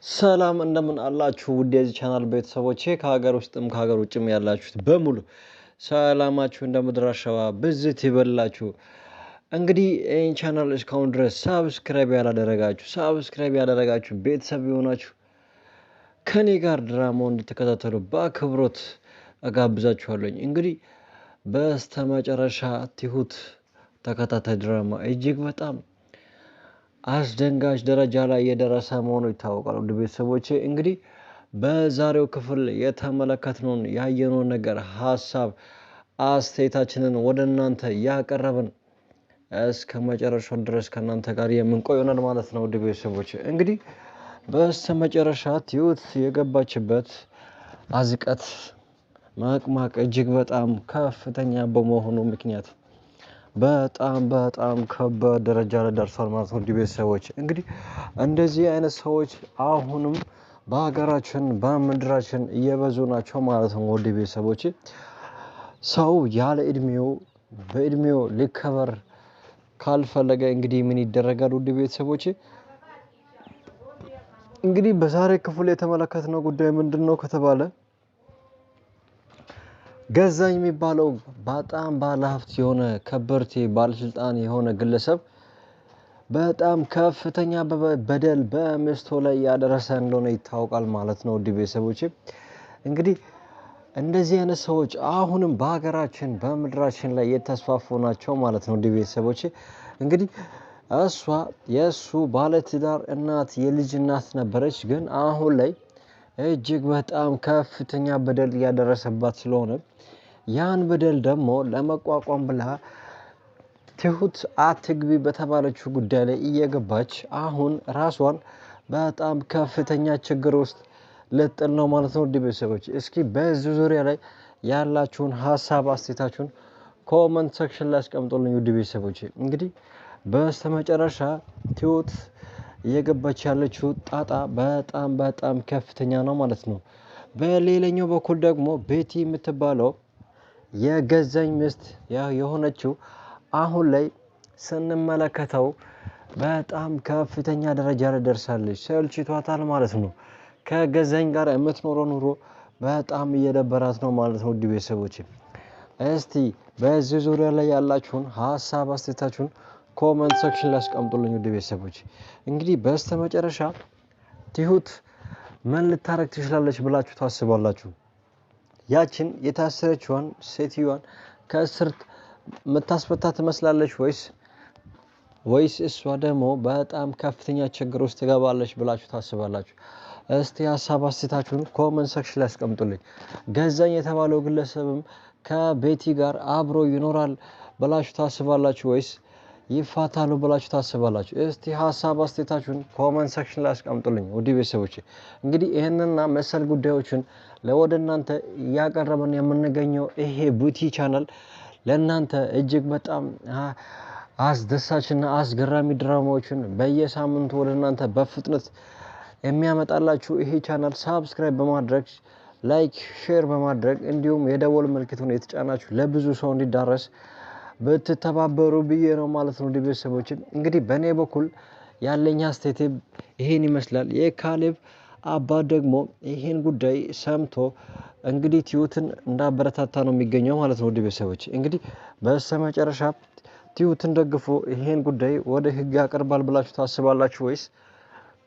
ሰላም እንደምን አላችሁ ውድ የዚህ ቻናል ቤተሰቦቼ ከሀገር ውስጥም ከሀገር ውጭም ያላችሁት በሙሉ ሰላማችሁ እንደ ምድር አሸዋ ብዝት ይበላችሁ። እንግዲህ ይህን ቻናል እስካሁን ድረስ ሳብስክራይብ ያላደረጋችሁ ቤተሰብ የሆናችሁ ከኔ ጋር ድራማውን እንድትከታተሉ በአክብሮት እጋብዛችኋለኝ። እንግዲህ በስተመጨረሻ ትሁት ተከታታይ ድራማ እጅግ በጣም አስደንጋጭ ደረጃ ላይ የደረሰ መሆኑ ይታወቃል። ውድ ቤተሰቦቼ እንግዲህ በዛሬው ክፍል የተመለከትነውን ያየነውን ነገር ሀሳብ አስተያየታችንን ወደ እናንተ ያቀረብን እስከ መጨረሻው ድረስ ከእናንተ ጋር የምንቆይ ይሆናል ማለት ነው። ውድ ቤተሰቦቼ እንግዲህ በስተመጨረሻ ትሁት የገባችበት አዝቀት ማቅማቅ እጅግ በጣም ከፍተኛ በመሆኑ ምክንያት በጣም ከባድ ደረጃ ላይ ደርሷል ማለት ነው። ውድ ቤተሰቦች እንግዲህ እንደዚህ አይነት ሰዎች አሁንም በሀገራችን በምድራችን እየበዙ ናቸው ማለት ነው። ውድ ቤተሰቦች ሰው ያለ በእድሜው ሊከበር ካልፈለገ እንግዲህ ምን ይደረጋል? ውድ ቤተሰቦች እንግዲህ በዛሬ ክፍል የተመለከትነው ጉዳይ ምንድነው ከተባለ ገዛኝ የሚባለው በጣም ባለሀብት የሆነ ከበርቴ ባለስልጣን የሆነ ግለሰብ በጣም ከፍተኛ በደል በሚስቱ ላይ ያደረሰ እንደሆነ ይታወቃል ማለት ነው። ውድ ቤተሰቦቼ እንግዲህ እንደዚህ አይነት ሰዎች አሁንም በሀገራችን በምድራችን ላይ የተስፋፉ ናቸው ማለት ነው። ውድ ቤተሰቦቼ እንግዲህ እሷ የእሱ ባለትዳር እናት የልጅ እናት ነበረች። ግን አሁን ላይ እጅግ በጣም ከፍተኛ በደል ያደረሰባት ስለሆነ ያን በደል ደግሞ ለመቋቋም ብላ ትሁት አትግቢ በተባለችው ጉዳይ ላይ እየገባች አሁን ራሷን በጣም ከፍተኛ ችግር ውስጥ ልጥል ነው ማለት ነው። ውድ ቤተሰቦች እስኪ በዚህ ዙሪያ ላይ ያላችሁን ሀሳብ አስተያየታችሁን ኮመንት ሴክሽን ላይ አስቀምጡልኝ። ውድ ቤተሰቦች እንግዲህ በስተመጨረሻ ትሁት እየገባች ያለችው ጣጣ በጣም ከፍተኛ ነው ማለት ነው። በሌላኛው በኩል ደግሞ ቤቲ የምትባለው የገዛኝ ሚስት የሆነችው አሁን ላይ ስንመለከተው በጣም ከፍተኛ ደረጃ ላይ ደርሳለች። ሰልችቷታል ማለት ነው። ከገዛኝ ጋር የምትኖረው ኑሮ በጣም እየደበራት ነው ማለት ነው። ውድ ቤተሰቦች እስቲ በዚህ ዙሪያ ላይ ያላችሁን ሀሳብ አስተያየታችሁን ኮመንት ሴክሽን ላይ አስቀምጡልኝ። ውድ ቤተሰቦች እንግዲህ በስተመጨረሻ ትሁት ምን ልታረግ ትችላለች ብላችሁ ታስባላችሁ? ያችን የታሰረችዋን ሴትዮዋን ከእስር የምታስፈታ ትመስላለች ወይስ እሷ ደግሞ በጣም ከፍተኛ ችግር ውስጥ ትገባለች ብላችሁ ታስባላችሁ? እስቲ ሀሳብ አስተያየታችሁን ኮመንት ሴክሽን ላይ አስቀምጡልኝ። ገዛኝ የተባለው ግለሰብም ከቤቲ ጋር አብሮ ይኖራል ብላችሁ ታስባላችሁ ወይስ ይፋታሉ ብላችሁ ታስባላችሁ? እስቲ ሀሳብ አስተያየታችሁን ኮመንት ሴክሽን ላይ አስቀምጡልኝ። ውድ ቤተሰቦቼ እንግዲህ ይህንንና መሰል ጉዳዮችን ለወደ እናንተ እያቀረበን የምንገኘው ይሄ ቡቲ ቻናል ለእናንተ እጅግ በጣም አስደሳችና አስገራሚ ድራማዎችን በየሳምንቱ ወደ እናንተ በፍጥነት የሚያመጣላችሁ ይሄ ቻናል ሳብስክራይብ በማድረግ ላይክ ሼር በማድረግ እንዲሁም የደወል ምልክቱን የተጫናችሁ ለብዙ ሰው እንዲዳረስ ብትተባበሩ ብዬ ነው ማለት ነው። ውድ ቤተሰቦች እንግዲህ በእኔ በኩል ያለኝ አስተያየት ይሄን ይመስላል። የካሌብ አባት ደግሞ ይሄን ጉዳይ ሰምቶ እንግዲህ ትሁትን እንዳበረታታ ነው የሚገኘው ማለት ነው። ውድ ቤተሰቦች እንግዲህ በስተመጨረሻ ትሁትን ደግፎ ይሄን ጉዳይ ወደ ሕግ ያቀርባል ብላችሁ ታስባላችሁ ወይስ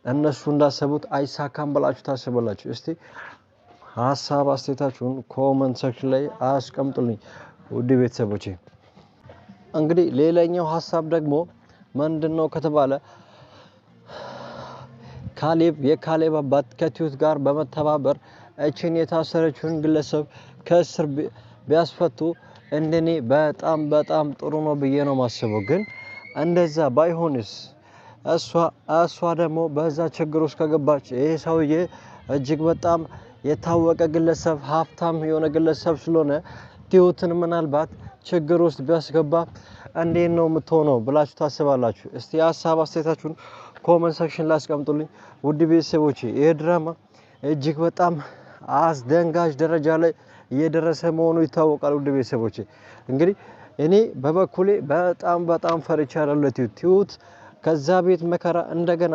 እነሱ እንዳሰቡት አይሳካም ብላችሁ ታስባላችሁ? እስቲ ሀሳብ አስተያየታችሁን ኮመንት ሴክሽን ላይ አስቀምጡልኝ። ውድ ቤተሰቦቼ እንግዲህ ሌላኛው ሀሳብ ደግሞ ምንድነው ከተባለ የካሌብ አባት ከትሁት ጋር በመተባበር እችን የታሰረችውን ግለሰብ ከእስር ቢያስፈቱ እንደኔ በጣም ጥሩ ነው ብዬ ነው ማስበው። ግን እንደዛ ባይሆንስ እሷ ደግሞ በዛ ችግር ውስጥ ከገባች ይሄ ሰውዬ እጅግ በጣም የታወቀ ግለሰብ ሀብታም የሆነ ግለሰብ ስለሆነ ትሁትን ምናልባት ችግር ውስጥ ቢያስገባ እንዴት ነው የምትሆነው ብላችሁ ታስባላችሁ? እስቲ ሀሳብ አስተያየታችሁን ኮመንት ሴክሽን ላይ አስቀምጡልኝ። ውድ ቤተሰቦቼ ይሄ ድራማ እጅግ በጣም አስደንጋጭ ደረጃ ላይ እየደረሰ መሆኑ ይታወቃል። ውድ ቤተሰቦቼ እንግዲህ እኔ በበኩሌ በጣም ፈርቻለሁ። ትሁት ከዛ ቤት መከራ እንደገና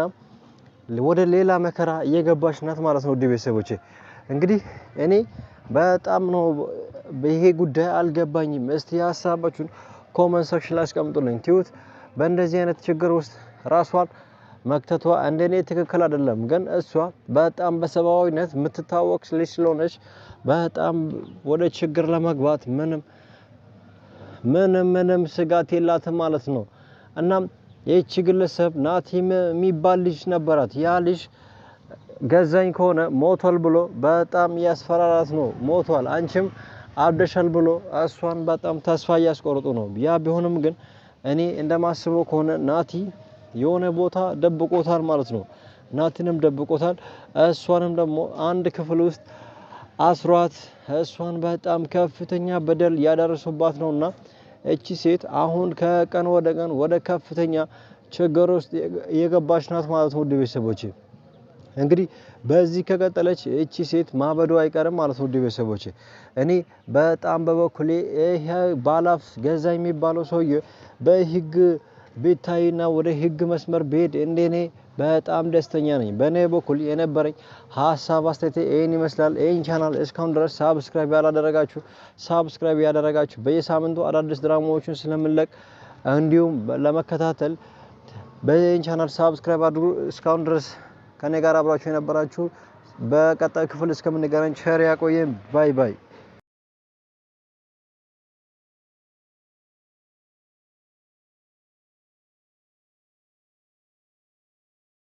ወደ ሌላ መከራ እየገባች ናት ማለት ነው። ውድ ቤተሰቦቼ እንግዲህ እኔ በጣም ነው ይሄ ጉዳይ አልገባኝም። እስቲ ሀሳባችሁን ኮመንት ሴክሽን ላይ አስቀምጡልኝ። ትሁት በእንደዚህ አይነት ችግር ውስጥ ራሷን መክተቷ እንደኔ ትክክል አይደለም፣ ግን እሷ በጣም በሰብአዊነት የምትታወቅ ልጅ ስለሆነች በጣም ወደ ችግር ለመግባት ምንም ስጋት የላትም ማለት ነው። እናም ይህቺ ግለሰብ ናቲ የሚባል ልጅ ነበራት። ያ ልጅ ገዛኝ ከሆነ ሞቷል ብሎ በጣም ያስፈራራት ነው። ሞቷል አንቺም አብደሻል ብሎ እሷን በጣም ተስፋ እያስቆርጡ ነው። ያ ቢሆንም ግን እኔ እንደማስበው ከሆነ ናቲ የሆነ ቦታ ደብቆታል ማለት ነው። ናቲንም ደብቆታል፣ እሷንም ደግሞ አንድ ክፍል ውስጥ አስሯት እሷን በጣም ከፍተኛ በደል ያደረሱባት ነውና እቺ ሴት አሁን ከቀን ወደ ቀን ወደ ከፍተኛ ችግር ውስጥ የገባች ናት ማለት ነው። ውድ ቤተሰቦቼ እንግዲህ በዚህ ከቀጠለች እቺ ሴት ማበዱ አይቀርም ማለት ነው። ውድ ቤተሰቦቼ እኔ በጣም በበኩሌ ይሄ ባለሀብት ገዛኝ የሚባለው ሰውዬ በህግ ቢታይና ወደ ህግ መስመር ቢሄድ እንደኔ በጣም ደስተኛ ነኝ። በእኔ በኩል የነበረኝ ሀሳብ አስተያየት ይሄን ይመስላል። ይሄን ቻናል እስካሁን ድረስ ሳብስክራይብ ያደረጋችሁ በየሳምንቱ አዳዲስ ድራማዎችን ስለምንለቅ እንዲሁም ለመከታተል በይህን ቻናል ሳብስክራይብ አድርጉ። እስካሁን ድረስ ከኔ ጋር አብራችሁ የነበራችሁ በቀጣይ ክፍል እስከምንገናኝ ቸር ያቆየን። ባይ ባይ።